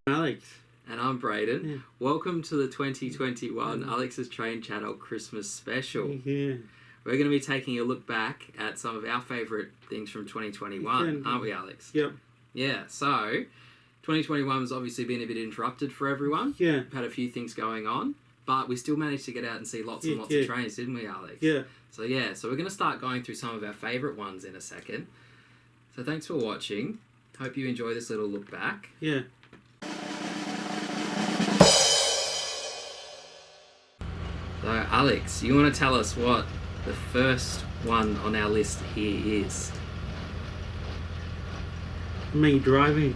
Alex. And I'm Brayden. Yeah. Welcome to the 2021 Alex's Train Channel Christmas special. Yeah. We're going to be taking a look back at some of our favourite things from 2021, aren't we, Alex? Yep. Yeah, so 2021 has obviously been a bit interrupted for everyone. Yeah. We've had a few things going on, but we still managed to get out and see lots and lots of trains, didn't we, Alex? Yeah. So we're going to start going through some of our favourite ones in a second. So thanks for watching. Hope you enjoy this little look back. Yeah. So, Alex, you want to tell us what the first one on our list here is? Me driving.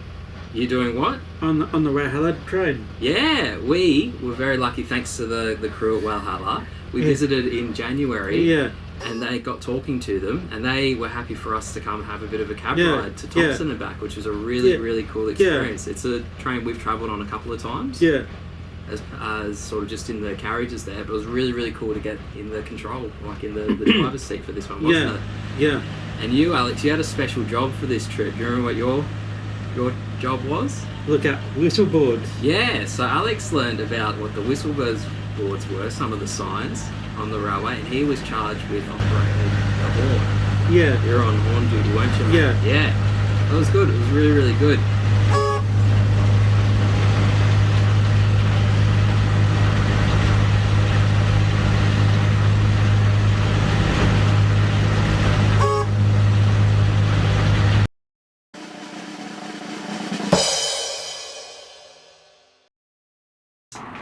You doing what? On the Walhalla train. Yeah, we were very lucky thanks to the crew at Walhalla. We visited in January. Yeah. And they got talking to them, and they were happy for us to come and have a bit of a cab ride to Thompson and back, which was a really cool experience. It's a train we've travelled on a couple of times. Yeah. As sort of just in the carriages there, but it was really cool to get in the control, like in the driver's seat for this one, wasn't it? Yeah. And you, Alex, you had a special job for this trip. Do you remember what your job was? Look at whistle boards. Yeah, so Alex learned about what the whistle boards were, some of the signs on the railway, and he was charged with operating the horn. Yeah. You're on horn duty, weren't you, mate? Yeah. Yeah. That was good. It was really good.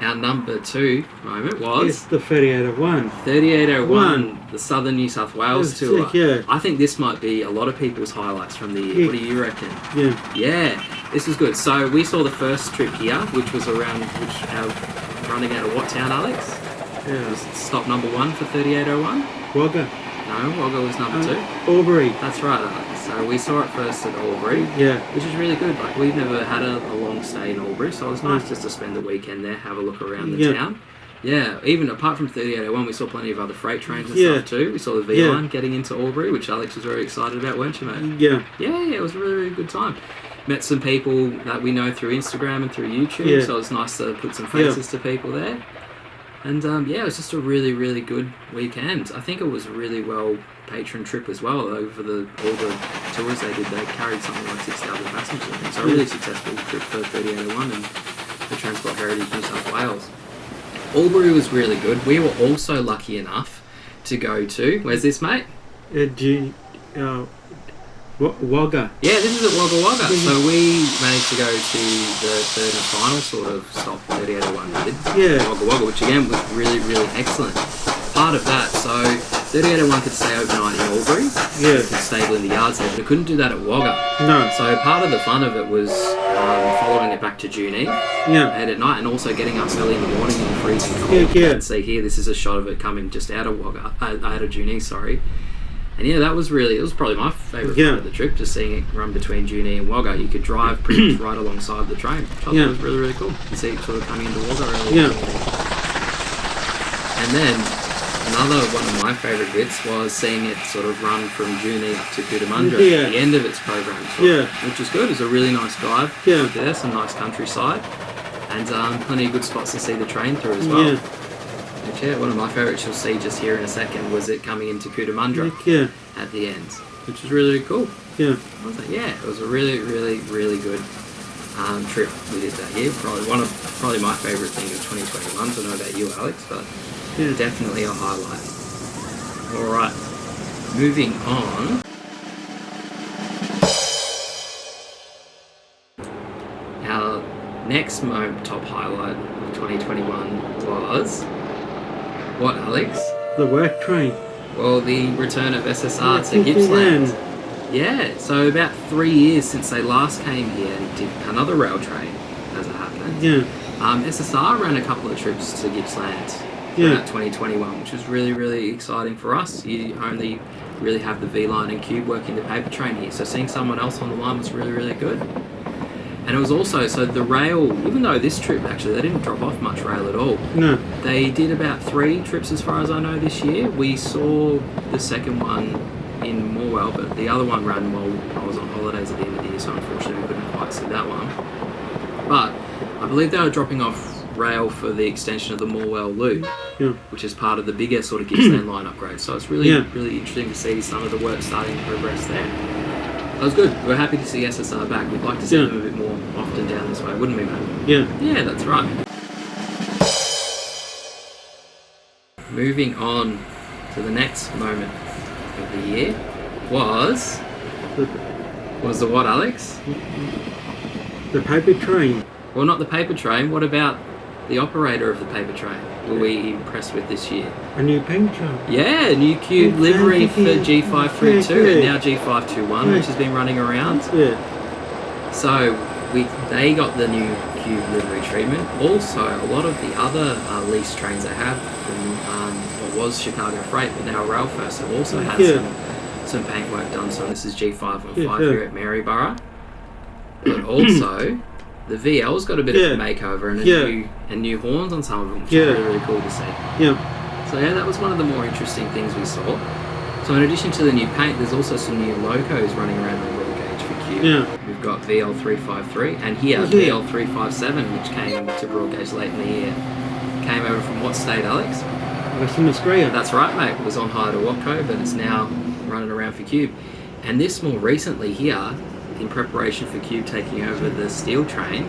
Our number 2 moment was... It's the 3801. 3801, the Southern New South Wales tour. Sick, yeah. I think this might be a lot of people's highlights from the year. Yeah. What do you reckon? Yeah. Yeah, this was good. So we saw the first trip here, which was running out of what town, Alex? Yeah. It was stop number 1 for 3801? Wagga. No, Wagga was number 2. Albury. That's right, Alex. So we saw it first at Albury. Yeah. Which is really good. Like, we've never had a long stay in Albury, so it was nice just to spend the weekend there, have a look around the town. Yeah, even apart from 3801, we saw plenty of other freight trains and stuff too. We saw the V-line getting into Albury, which Alex was very excited about, weren't you, mate? Yeah. Yeah, it was a really good time. Met some people that we know through Instagram and through YouTube, so it was nice to put some faces to people there. And it was just a really good weekend. I think it was a really well patron trip as well. Over all the tours they did, they carried something like 6,000 passengers, I think. So a really successful trip for 3801 and the Transport Heritage New South Wales. Albury was really good. We were also lucky enough to go to, where's this, mate? Wagga. Yeah, this is at Wagga Wagga. So we managed to go to the third and final sort of stop 3801 did. Yeah. Wagga Wagga, which again was really excellent. Part of that, so 3801 could stay overnight in Albury. Yeah. It could stable in the yards there, but it couldn't do that at Wagga. No. So part of the fun of it was following it back to Junee and at night, and also getting up early in the morning in the freezing cold. And see here, this is a shot of it coming just out of Wagga, out of Junee, sorry. And yeah, it was probably my favourite part of the trip, just seeing it run between Junee and Wagga. You could drive pretty much right alongside the train, which I thought was really cool. You can see it sort of coming into Wagga early. Yeah. And then another one of my favourite bits was seeing it sort of run from Junee up to Qube at the end of its program, which was good. It was a really nice drive. Yeah. There, some nice countryside, and plenty of good spots to see the train through as well. Yeah. One of my favourites you'll see just here in a second was it coming into Qube at the end, which was really cool. Yeah. I was like, it was a really good trip we did that year. Probably my favourite thing of 2021. I don't know about you, Alex, but definitely a highlight. Alright, moving on. Our next top highlight of 2021 was... what, Alex? The work train. Well, the return of SSR to Gippsland. Yeah, so about 3 years since they last came here and did another rail train, as it happened. Yeah. SSR ran a couple of trips to Gippsland throughout 2021, which was really exciting for us. You only really have the V-line and Qube working the paper train here, so seeing someone else on the line was really good. And it was also, so the rail, even though this trip actually, they didn't drop off much rail at all. No. They did about 3 trips as far as I know this year. We saw the second one in Morwell, but the other one ran while I was on holidays at the end of the year, so unfortunately we couldn't quite see that one. But I believe they were dropping off rail for the extension of the Morwell Loop, which is part of the bigger sort of Gippsland line upgrade. So it's really interesting to see some of the work starting to progress there. That was good. We're happy to see SSR back. We'd like to see them a bit more often down this way, wouldn't we, mate? Yeah, that's right. Moving on to the next moment of the year was the what, Alex? The paper train. Well, not the paper train. What about the operator of the paper train? Were we impressed with this year? A new paint job. Yeah, new Qube livery for G532 and now G521, which has been running around. So they got the new Qube livery treatment. Also, a lot of the other lease trains they have from what was Chicago Freight, but now Rail First, have also had some paint work done. So this is G515 here at Maryborough. But also, the VL's got a bit of a makeover and new horns on some of them, which is really cool to see. So that was one of the more interesting things we saw. So in addition to the new paint, there's also some new locos running around the raw gauge for Qube. We've got VL353 and here VL357, which came to raw gauge late in the year. Came over from what state, Alex? Western Australia. That's right, mate. It was on hire to Watco, but it's now running around for Qube. And this more recently here, in preparation for Qube taking over the steel train,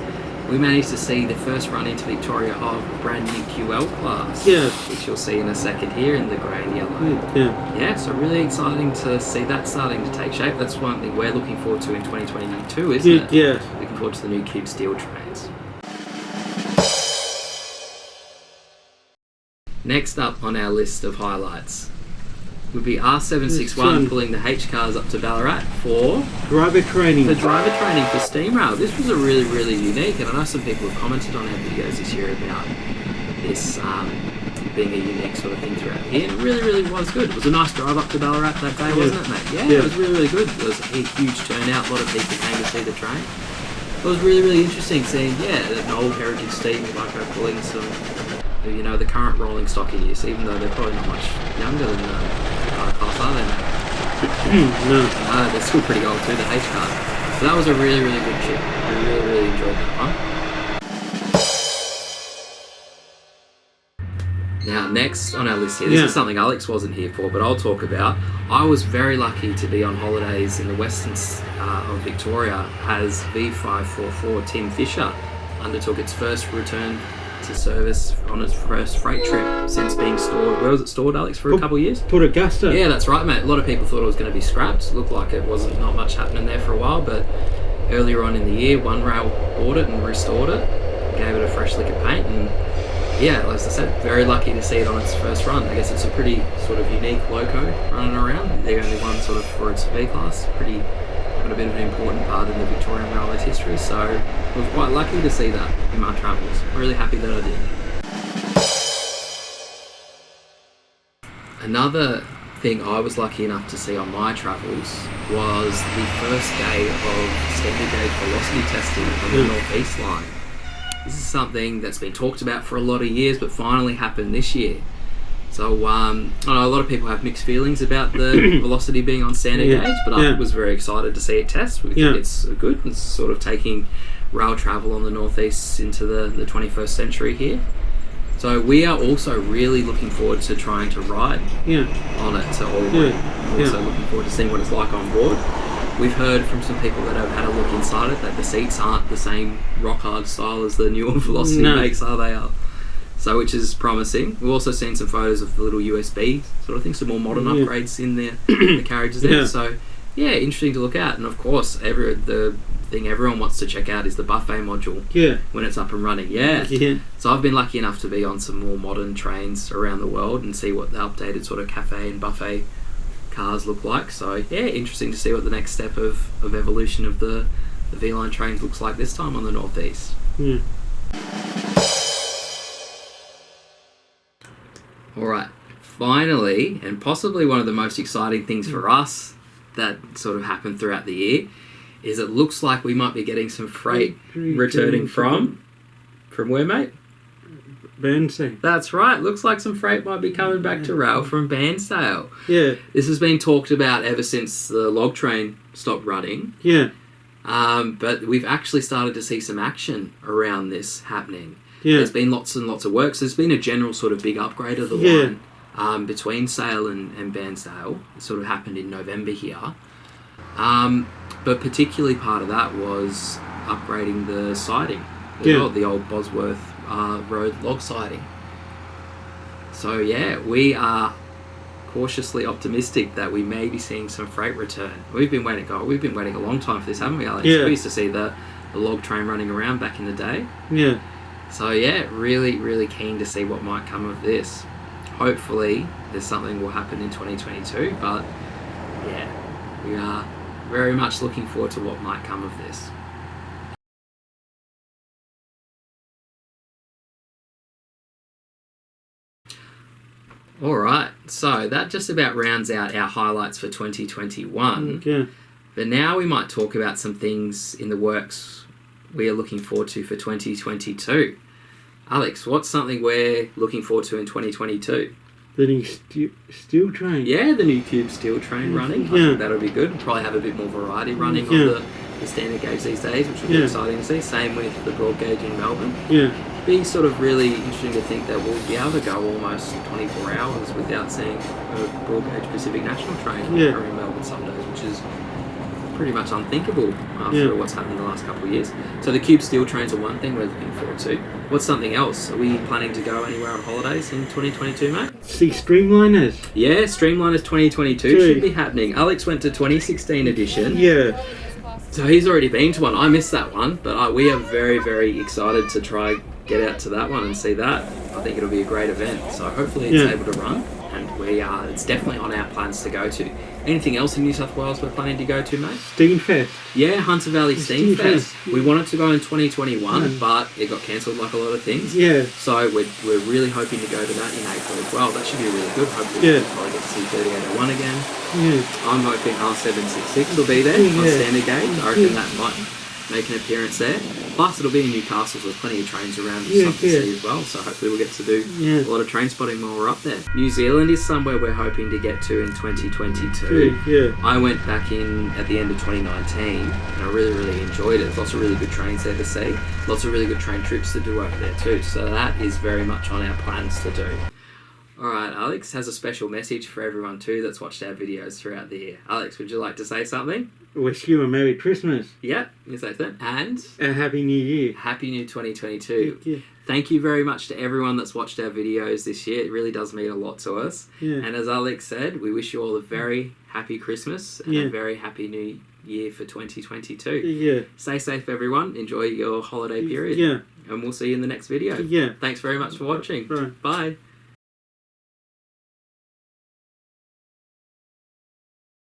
we managed to see the first run into Victoria of a brand new QL class, which you'll see in a second here in the grey and yellow. So really exciting to see that starting to take shape. That's one thing we're looking forward to in 2022, isn't it? Looking forward to the new Qube steel trains. Next up on our list of highlights would be R761 pulling the H cars up to Ballarat for driver training. For steam rail. This was a really, really unique, and I know some people have commented on our videos this year about this being a unique sort of thing throughout the year, and it really, really was good. It was a nice drive up to Ballarat that day, wasn't it, mate? It was really, really good. There was a huge turnout, a lot of people came to see the train. It was really, really interesting seeing, an old heritage steam like pulling some, the current rolling stock in use, even though they're probably not much younger than class, are they, mate? No. They're still pretty old too, the H car. So that was a really, really good chip. I really, really enjoyed that one. Now, next on our list here, this is something Alex wasn't here for, but I'll talk about. I was very lucky to be on holidays in the western of Victoria as V544 Tim Fisher undertook its first return to service on its first freight trip since being stored. Where was it stored, Alex, for a couple of years? Port Augusta. Yeah, that's right, mate. A lot of people thought it was going to be scrapped. It looked like it wasn't not much happening there for a while, but earlier on in the year, One Rail bought it and restored it, gave it a fresh lick of paint, and as I said, very lucky to see it on its first run. I guess it's a pretty sort of unique loco running around. The only one sort of for its V-class. Got a bit of an important part in the Victorian Railways history, so I was quite lucky to see that in my travels. Really happy that I did. Another thing I was lucky enough to see on my travels was the first day of standard gauge Vlocity testing on the North East line. This is something that's been talked about for a lot of years, but finally happened this year. So I know a lot of people have mixed feelings about the Vlocity being on standard gauge, but I was very excited to see it test. We think it's good. It's sort of taking rail travel on the northeast into the 21st century here. So we are also really looking forward to trying to ride on it to Albury. Also looking forward to seeing what it's like on board. We've heard from some people that have had a look inside it that the seats aren't the same rock hard style as the newer Vlocity makes, are they? So, which is promising. We've also seen some photos of the little USB sort of thing, some more modern upgrades in the carriages there. So, interesting to look at. And of course, the thing everyone wants to check out is the buffet module when it's up and running. So I've been lucky enough to be on some more modern trains around the world and see what the updated sort of cafe and buffet cars look like. So, interesting to see what the next step of evolution of the V-line trains looks like this time on the northeast. Alright, finally, and possibly one of the most exciting things for us that sort of happened throughout the year, is it looks like we might be getting some freight returning from where, mate? Bairnsdale. That's right, looks like some freight might be coming back to rail from Bairnsdale. Yeah. This has been talked about ever since the log train stopped running. Yeah. But we've actually started to see some action around this happening. Yeah. There's been lots and lots of work. So there's been a general sort of big upgrade of the line between Sale and Bairnsdale. It sort of happened in November here. But particularly part of that was upgrading the siding, the old Bosworth Road log siding. So yeah, we are cautiously optimistic that we may be seeing some freight return. We've been waiting a long time for this, haven't we, Alex? Yeah. We used to see the log train running around back in the day. Yeah. So yeah, really, really keen to see what might come of this. Hopefully there's something will happen in 2022, but yeah, we are very much looking forward to what might come of this. Alright, so that just about rounds out our highlights for 2021. Yeah. But now we might talk about some things in the works we are looking forward to for 2022. Alex, what's something we're looking forward to in 2022? The new steel train. Yeah, the new Qube steel train running. I think that'll be good. We'll probably have a bit more variety running on the standard gauge these days, which will be exciting to see. Same with the broad gauge in Melbourne. Yeah. Be sort of really interesting to think that we'll be able to go almost 24 hours without seeing a broad gauge Pacific National train in Melbourne some days, which is pretty much unthinkable after what's happened in the last couple of years. So the Qube steel trains are one thing we're looking forward to. What's something else? Are we planning to go anywhere on holidays in 2022, mate? See Streamliners. Yeah, Streamliners 2022 should be happening. Alex went to 2016 edition. Yeah. So he's already been to one. I missed that one, but we are very, very excited to try get out to that one and see that. I think it'll be a great event. So hopefully it's able to run, and it's definitely on our plans to go to. Anything else in New South Wales we're planning to go to, mate? Steamfest. Yeah, Hunter Valley Steamfest. We wanted to go in 2021, but it got cancelled like a lot of things. Yeah. So we're really hoping to go to that in April as well. That should be really good. Hopefully we'll probably get to see 3801 again. Yeah. I'm hoping R761 will be there on standard gauge. I reckon that might make an appearance there. Plus it'll be in Newcastle, so there's plenty of trains around and stuff to see as well, so hopefully we'll get to do a lot of train spotting while we're up there. New Zealand is somewhere we're hoping to get to in 2022. I went back in at the end of 2019 and I really, really enjoyed it. There's lots of really good trains there to see, lots of really good train trips to do over there too, so that is very much on our plans to do. Alright, Alex has a special message for everyone too that's watched our videos throughout the year. Alex, would you like to say something? Wish you a Merry Christmas. Yeah, you say that. And a Happy New Year. Happy New 2022. Thank you very much to everyone that's watched our videos this year. It really does mean a lot to us. And as Alex said, we wish you all a very happy Christmas and a very happy New Year for 2022. Stay safe, everyone. Enjoy your holiday period. And we'll see you in the next video. Thanks very much for watching. Bye.